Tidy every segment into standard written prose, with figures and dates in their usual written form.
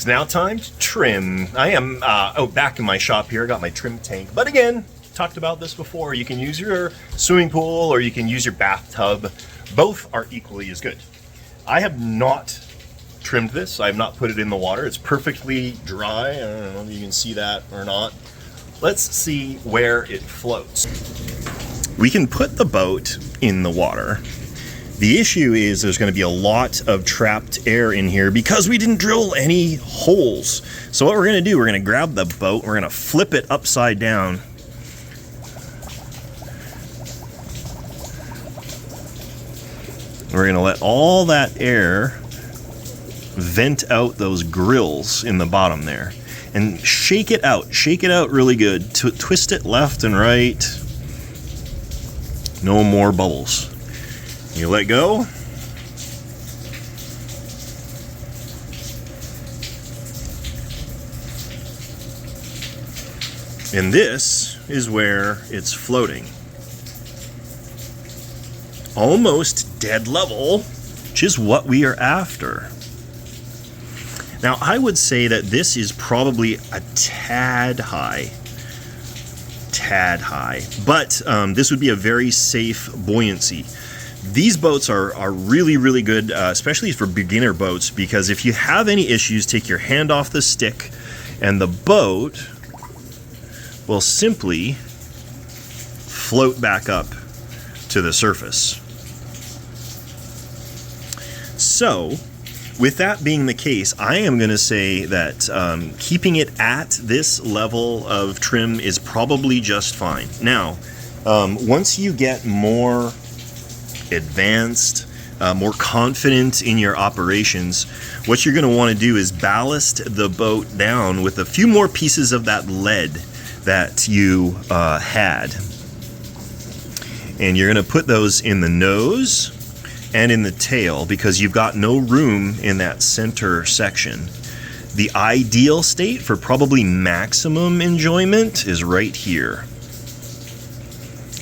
now time to trim. I am out back in my shop here. I got my trim tank. But again, talked about this before. You can use your swimming pool or you can use your bathtub. Both are equally as good. I have not trimmed this. I have not put it in the water. It's perfectly dry. I don't know if you can see that or not. Let's see where it floats. We can put the boat in the water. The issue is there's going to be a lot of trapped air in here because we didn't drill any holes. So what we're going to do, we're going to grab the boat, we're going to flip it upside down. We're going to let all that air vent out those grills in the bottom there. And shake it out really good. Twist it left and right. No more bubbles. You let go. And this is where it's floating. Almost dead level, which is what we are after. Now, I would say that this is probably a tad high. But this would be a very safe buoyancy. These boats are really, really good, especially for beginner boats, because if you have any issues, take your hand off the stick and the boat will simply float back up to the surface. So, with that being the case, I am going to say that keeping it at this level of trim is probably just fine. Now, once you get more advanced, more confident in your operations, what you're going to want to do is ballast the boat down with a few more pieces of that lead that you had. And you're going to put those in the nose and in the tail because you've got no room in that center section. The ideal state for probably maximum enjoyment is right here.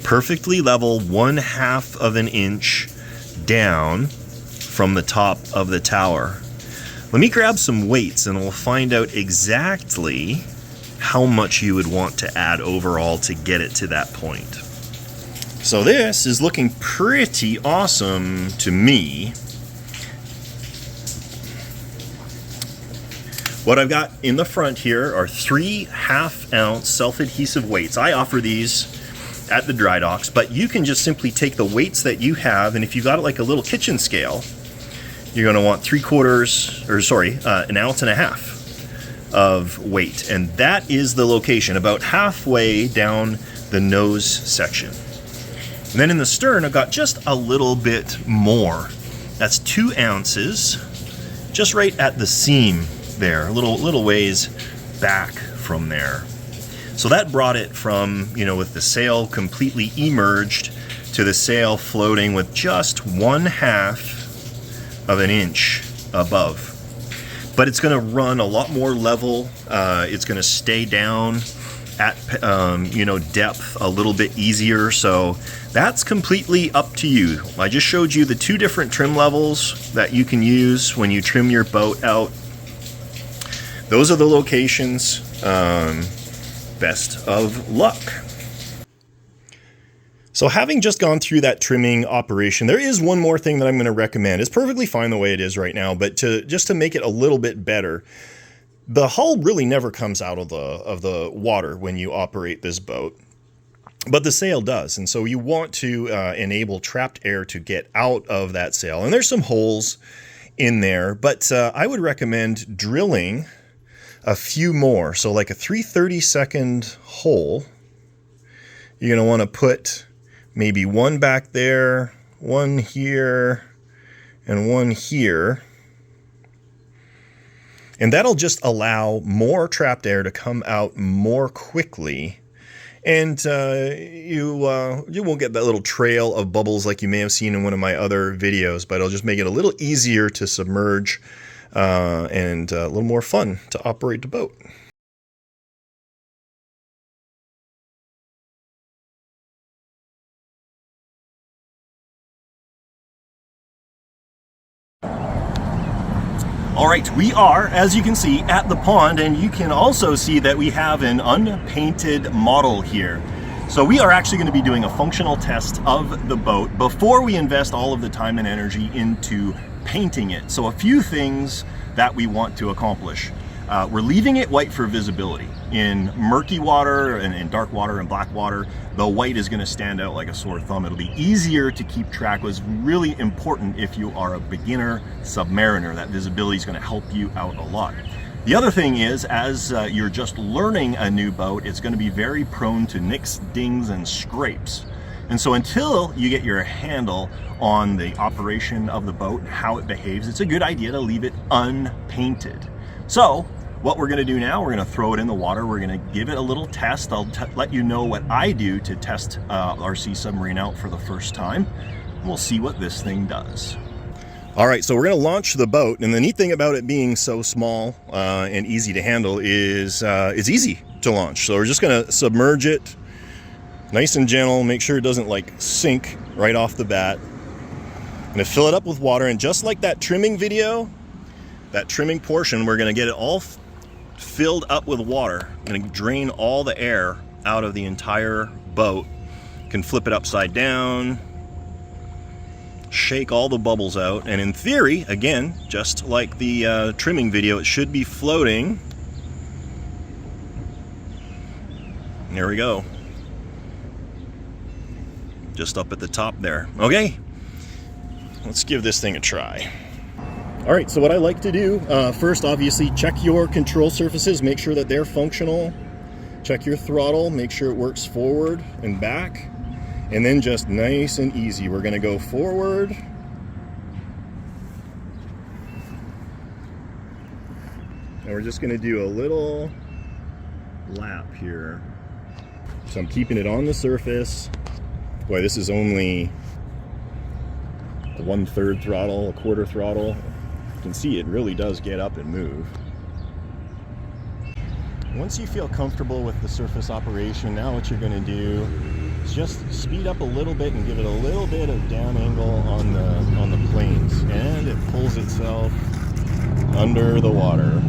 Perfectly level 1/2 of an inch down from the top of the tower. Let me grab some weights and we'll find out exactly how much you would want to add overall to get it to that point. So this is looking pretty awesome to me. What I've got in the front here are 3 1/2-ounce self-adhesive weights. I offer these at the Drydocks, but you can just simply take the weights that you have, and if you got it like a little kitchen scale, you're going to want 1.5 ounces of weight, and that is the location, about halfway down the nose section. And then in the stern, I've got just a little bit more. That's 2 ounces, just right at the seam there, a little ways back from there. So that brought it from, with the sail completely emerged to the sail floating with just 1/2 of an inch above. But it's going to run a lot more level. It's going to stay down at, depth a little bit easier. So that's completely up to you. I just showed you the 2 different trim levels that you can use when you trim your boat out. Those are the locations. Best of luck. So having just gone through that trimming operation, there is one more thing that I'm going to recommend. It's perfectly fine the way it is right now, but just to make it a little bit better, the hull really never comes out of the water when you operate this boat, but the sail does. And so you want to enable trapped air to get out of that sail. And there's some holes in there, but I would recommend drilling a few more. So like a 3/32 hole, you're going to want to put maybe one back there, one here, and one here. And that'll just allow more trapped air to come out more quickly. And you won't get that little trail of bubbles like you may have seen in one of my other videos, but it'll just make it a little easier to submerge and a little more fun to operate the boat. All right, we are, as you can see, at the pond, and you can also see that we have an unpainted model here. So we are actually going to be doing a functional test of the boat before we invest all of the time and energy into painting it. So a few things that we want to accomplish. We're leaving it white for visibility. In murky water and in dark water and black water, the white is going to stand out like a sore thumb. It'll be easier to keep track. It's really important if you are a beginner submariner. That visibility is going to help you out a lot. The other thing is, as you're just learning a new boat, it's going to be very prone to nicks, dings, and scrapes. And so until you get your handle on the operation of the boat, how it behaves, it's a good idea to leave it unpainted. So what we're going to do now, we're going to throw it in the water. We're going to give it a little test. I'll let you know what I do to test RC Submarine out for the first time. We'll see what this thing does. All right, so we're going to launch the boat, and the neat thing about it being so small and easy to handle is it's easy to launch. So we're just going to submerge it nice and gentle, make sure it doesn't like sink right off the bat. I'm going to fill it up with water, and just like that trimming video, that trimming portion, we're going to get it all filled up with water. I'm going to drain all the air out of the entire boat. You can flip it upside down, shake all the bubbles out, and in theory, again, just like the trimming video, it should be floating. There we go. Just up at the top there. Okay, let's give this thing a try. All right, so what I like to do, first, obviously, check your control surfaces, make sure that they're functional. Check your throttle, make sure it works forward and back. And then just nice and easy, we're gonna go forward. And we're just gonna do a little lap here. So I'm keeping it on the surface. Boy, this is only a 1/3 throttle, a 1/4 throttle. You can see it really does get up and move. Once you feel comfortable with the surface operation, now what you're going to do is just speed up a little bit and give it a little bit of down angle on the planes, and it pulls itself under the water.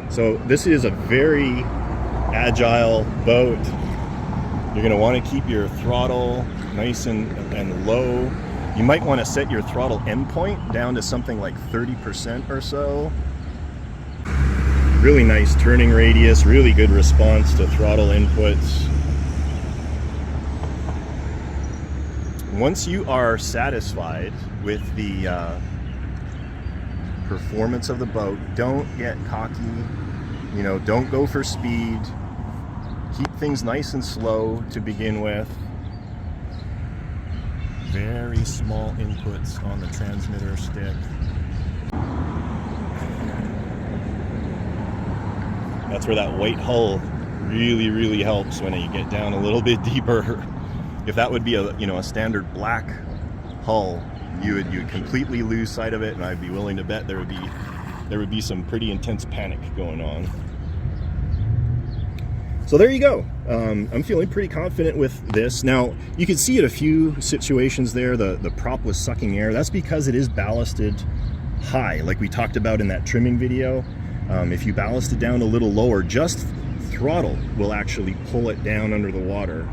So this is a very agile boat. You're going to want to keep your throttle nice and low. You might want to set your throttle endpoint down to something like 30% or so. Really nice turning radius, really good response to throttle inputs. Once you are satisfied with the performance of the boat, don't get cocky. You know, don't go for speed. Keep things nice and slow to begin with. Very small inputs on the transmitter stick. That's where that white hull really helps when you get down a little bit deeper. If that would be a standard black hull, you would completely lose sight of it, and I'd be willing to bet there would be some pretty intense panic going on. So there you go. I'm feeling pretty confident with this. Now, you can see at a few situations there, the prop was sucking air. That's because it is ballasted high, like we talked about in that trimming video. If you ballast it down a little lower, just throttle will actually pull it down under the water.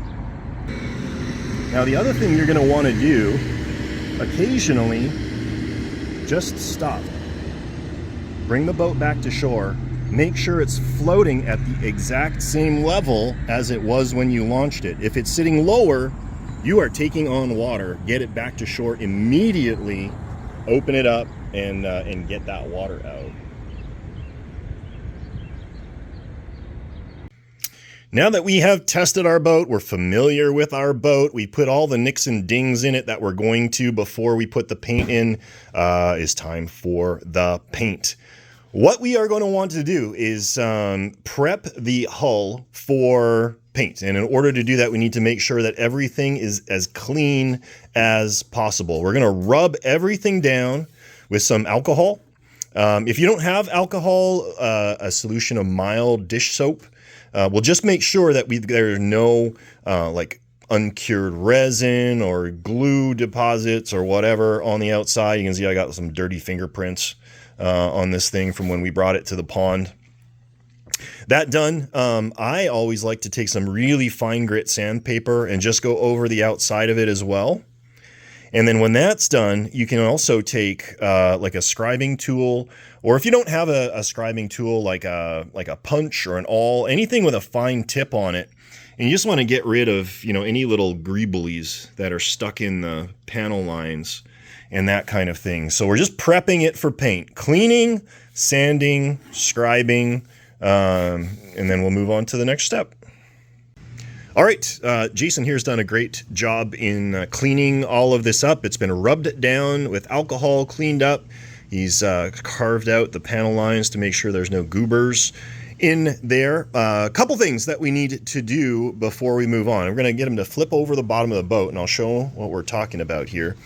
Now, the other thing you're going to want to do, occasionally, just stop. Bring the boat back to shore. Make sure it's floating at the exact same level as it was when you launched it. If it's sitting lower, you are taking on water. Get it back to shore immediately. Open it up and get that water out. Now that we have tested our boat, we're familiar with our boat, we put all the nicks and dings in it that we're going to before we put the paint in, it's time for the paint. What we are going to want to do is prep the hull for paint. And in order to do that, we need to make sure that everything is as clean as possible. We're going to rub everything down with some alcohol. If you don't have alcohol, a solution of mild dish soap will just make sure that there are no like uncured resin or glue deposits or whatever on the outside. You can see I got some dirty fingerprints on this thing from when we brought it to the pond. That done, I always like to take some really fine grit sandpaper and just go over the outside of it as well. And then when that's done, you can also take like a scribing tool, or if you don't have a scribing tool, like a punch or an awl, anything with a fine tip on it, and you just want to get rid of, you know, any little greeblies that are stuck in the panel lines and that kind of thing. So we're just prepping it for paint, cleaning, sanding, scribing, and then we'll move on to the next step. All right, Jason here's done a great job in cleaning all of this up. It's been rubbed down with alcohol, cleaned up. He's carved out the panel lines to make sure there's no goobers in there. A couple things that we need to do before we move on. We're going to get him to flip over the bottom of the boat, and I'll show what we're talking about here.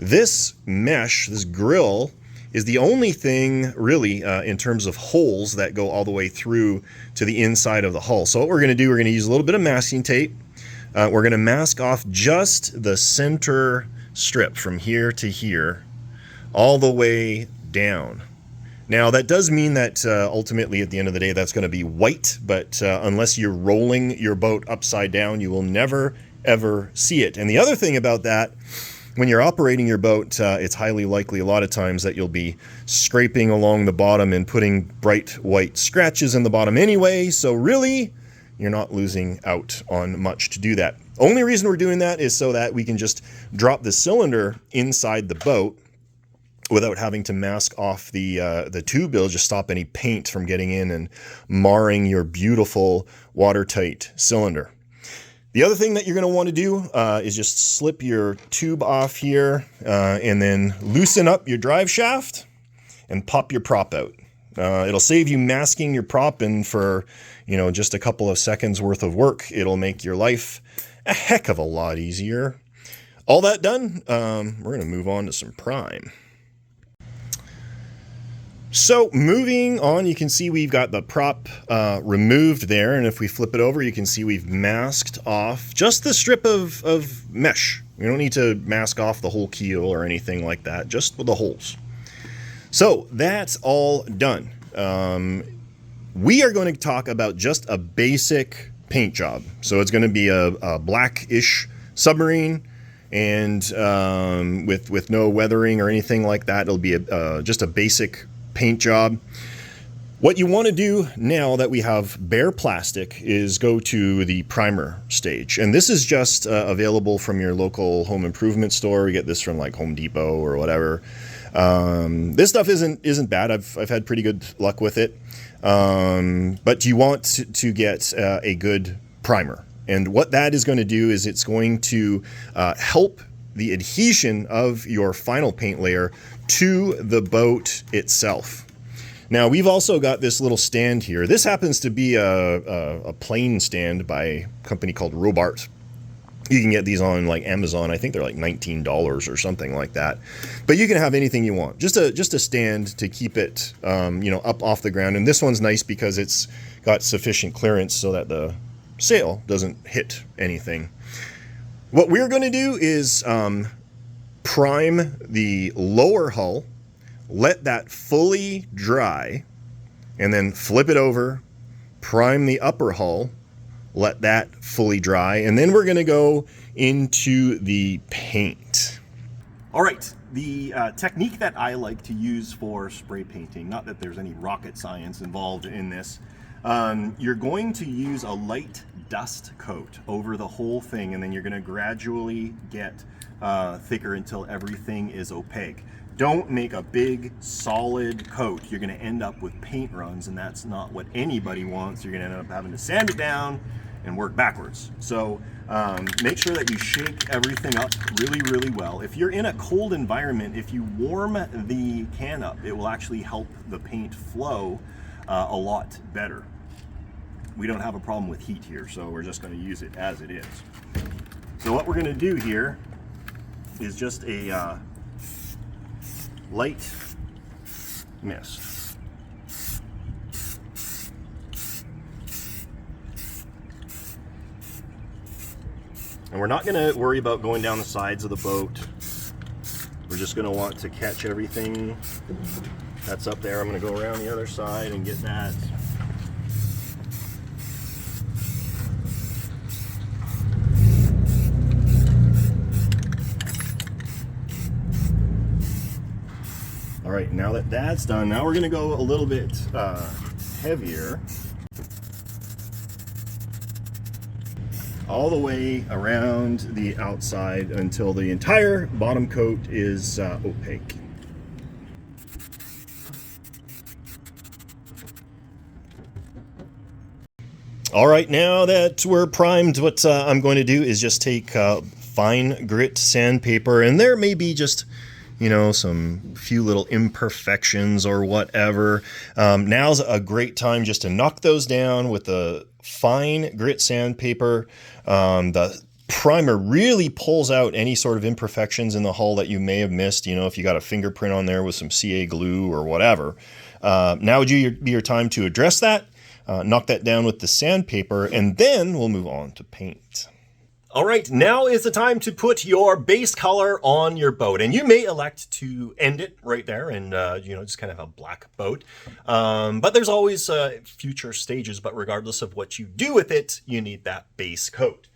This mesh, this grill, is the only thing really in terms of holes that go all the way through to the inside of the hull. So what we're going to do, we're going to use a little bit of masking tape. We're going to mask off just the center strip from here to here, all the way down. Now that does mean that ultimately at the end of the day that's going to be white, but unless you're rolling your boat upside down, you will never ever see it. And the other thing about that, when you're operating your boat, it's highly likely a lot of times that you'll be scraping along the bottom and putting bright white scratches in the bottom anyway, so really you're not losing out on much to do that. Only reason we're doing that is so that we can just drop the cylinder inside the boat without having to mask off the tube. It'll just stop any paint from getting in and marring your beautiful watertight cylinder. The other thing that you're going to want to do is just slip your tube off here and then loosen up your drive shaft and pop your prop out. It'll save you masking your prop, and for, you know, just a couple of seconds worth of work, it'll make your life a heck of a lot easier. All that done, we're going to move on to some prime. So moving on, you can see we've got the prop removed there, and if we flip it over, you can see we've masked off just the strip of mesh. We don't need to mask off the whole keel or anything like that, just with the holes. So that's all done. We are going to talk about just a basic paint job. So it's going to be a blackish submarine, and with no weathering or anything like that. It'll be just a basic paint job. What you want to do now that we have bare plastic is go to the primer stage, and this is just available from your local home improvement store. You get this from like Home Depot or whatever. This stuff isn't bad. I've had pretty good luck with it, but you want to get a good primer, and what that is going to do is it's going to help the adhesion of your final paint layer to the boat itself. Now we've also got this little stand here. This happens to be a plane stand by a company called Robart. You can get these on like Amazon. I think they're like $19 or something like that. But you can have anything you want. Just a stand to keep it you know, up off the ground. And this one's nice because it's got sufficient clearance so that the sail doesn't hit anything. What we're going to do is prime the lower hull, let that fully dry, and then flip it over, prime the upper hull, let that fully dry, and then we're going to go into the paint. All right, the technique that I like to use for spray painting, not that there's any rocket science involved in this, you're going to use a light dust coat over the whole thing, and then you're going to gradually get thicker until everything is opaque. Don't make a big solid coat. You're going to end up with paint runs, and that's not what anybody wants. You're going to end up having to sand it down and work backwards. So make sure that you shake everything up really, really well. If you're in a cold environment, if you warm the can up, it will actually help the paint flow a lot better. We don't have a problem with heat here, so we're just going to use it as it is. So what we're going to do here is just a light mist. And we're not going to worry about going down the sides of the boat. We're just going to want to catch everything that's up there. I'm going to go around the other side and get that. All right, now that that's done, now we're going to go a little bit heavier. All the way around the outside until the entire bottom coat is opaque. All right, now that we're primed, what I'm going to do is just take fine grit sandpaper, and there may be just, you know, some few little imperfections or whatever. Now's a great time just to knock those down with the fine grit sandpaper. The primer really pulls out any sort of imperfections in the hull that you may have missed. You know, if you got a fingerprint on there with some CA glue or whatever. Now would be your time to address that, knock that down with the sandpaper, and then we'll move on to paint. All right, now is the time to put your base color on your boat, and you may elect to end it right there and, you know, just kind of a black boat. But there's always future stages, but regardless of what you do with it, you need that base coat.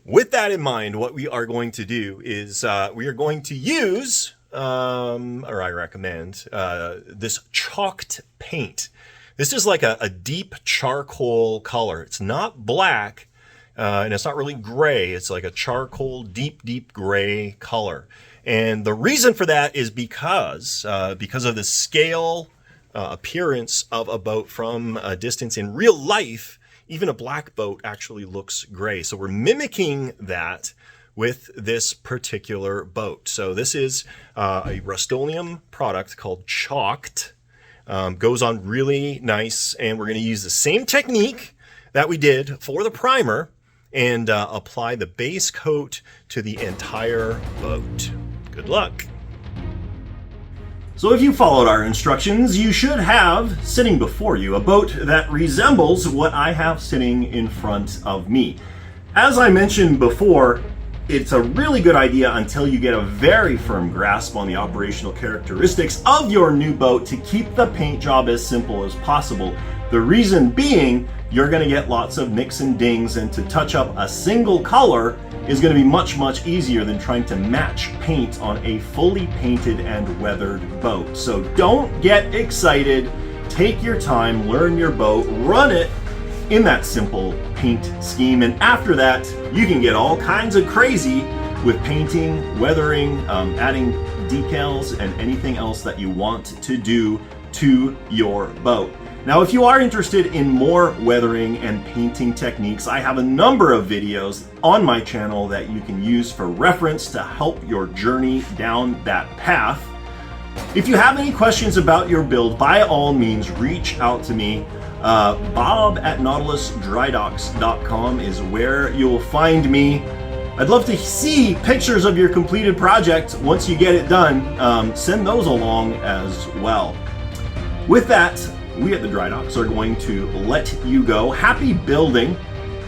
With that in mind, what we are going to do is we are going to use, or I recommend, this chalked paint. This is like a deep charcoal color. It's not black. And it's not really gray. It's like a charcoal, deep gray color. And the reason for that is because of the scale appearance of a boat from a distance. In real life, even a black boat actually looks gray. So we're mimicking that with this particular boat. So this is a Rust-Oleum product called Chalked. Goes on really nice. And we're going to use the same technique that we did for the primer and apply the base coat to the entire boat. Good luck. So if you followed our instructions, you should have sitting before you a boat that resembles what I have sitting in front of me. As I mentioned before, it's a really good idea until you get a very firm grasp on the operational characteristics of your new boat to keep the paint job as simple as possible. The reason being, you're going to get lots of nicks and dings, and to touch up a single color is going to be much easier than trying to match paint on a fully painted and weathered boat. So don't get excited, take your time, learn your boat, run it in that simple paint scheme, and after that you can get all kinds of crazy with painting, weathering, adding decals, and anything else that you want to do to your boat. Now, if you are interested in more weathering and painting techniques, I have a number of videos on my channel that you can use for reference to help your journey down that path. If you have any questions about your build, by all means, reach out to me. Bob@nautilusdrydocks.com is where you'll find me. I'd love to see pictures of your completed project once you get it done. Send those along as well. With that, we at the Drydocks are going to let you go. Happy building,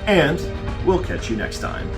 and we'll catch you next time.